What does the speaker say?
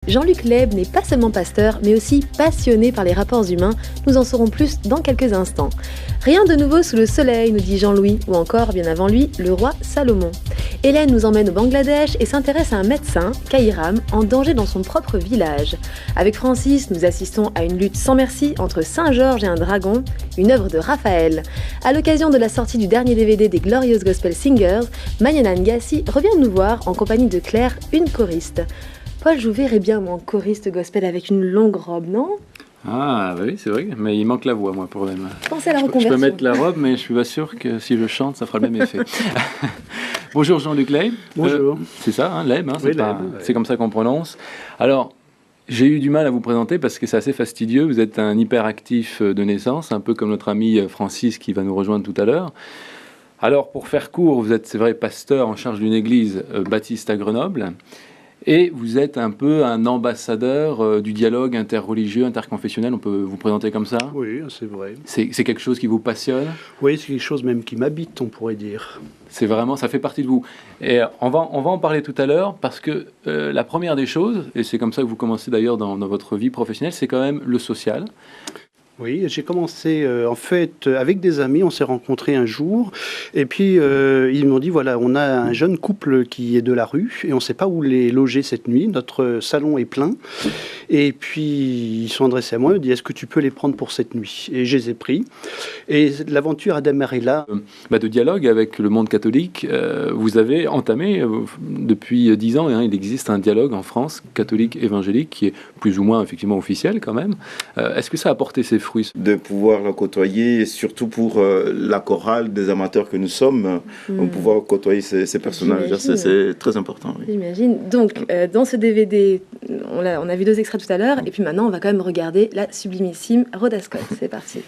Jean-Luc Laib n'est pas seulement pasteur, mais aussi passionné par les rapports humains. Nous en saurons plus dans quelques instants. Rien de nouveau sous le soleil, nous dit Jean-Louis, ou encore, bien avant lui, le roi Salomon. Hélène nous emmène au Bangladesh et s'intéresse à un médecin, Kairam, en danger dans son propre village. Avec Francis, nous assistons à une lutte sans merci entre Saint-Georges et un dragon, une œuvre de Raphaël. À l'occasion de la sortie du dernier DVD des Glorious Gospel Singers, Maïana Ngassi revient nous voir en compagnie de Claire, une choriste. Paul, je vous verrais bien, moi, en choriste gospel avec une longue robe, non ? Ah oui, c'est vrai, mais il manque la voix, moi, pour même. Pensez à la reconversion. Je peux mettre la robe, mais je suis pas sûr que si je chante, ça fera le même effet. Bonjour Jean-Luc Laib. Bonjour. C'est ça, hein, Laib, hein, Oui, c'est comme ça qu'on prononce. Alors, j'ai eu du mal à vous présenter parce que c'est assez fastidieux. Vous êtes un hyperactif de naissance, un peu comme notre ami Francis qui va nous rejoindre tout à l'heure. Alors, pour faire court, vous êtes, c'est vrai, pasteur en charge d'une église baptiste à Grenoble. Et vous êtes un peu un ambassadeur du dialogue interreligieux, interconfessionnel, on peut vous présenter comme ça ? Oui, c'est vrai. C'est quelque chose qui vous passionne ? Oui, c'est quelque chose même qui m'habite, on pourrait dire. C'est vraiment, ça fait partie de vous. Et on va en parler tout à l'heure, parce que la première des choses, et c'est comme ça que vous commencez d'ailleurs dans votre vie professionnelle, c'est quand même le social. Oui, j'ai commencé en fait avec des amis, on s'est rencontrés un jour et puis ils m'ont dit voilà, on a un jeune couple qui est de la rue et on ne sait pas où les loger cette nuit, notre salon est plein et puis ils se sont adressés à moi, ils m'ont dit est-ce que tu peux les prendre pour cette nuit ? Et je les ai pris et l'aventure a démarré là. De dialogue avec le monde catholique, vous avez entamé depuis 10 ans, hein, il existe un dialogue en France catholique évangélique qui est plus ou moins effectivement officiel quand même. Est-ce que ça a apporté ses fruits ? De pouvoir le côtoyer, et surtout pour la chorale des amateurs que nous sommes, pouvoir côtoyer ces personnages, c'est très important. Oui. J'imagine. Donc, dans ce DVD, on a vu 2 extraits tout à l'heure, et puis maintenant, on va quand même regarder la sublimissime Rhoda Scott. C'est parti.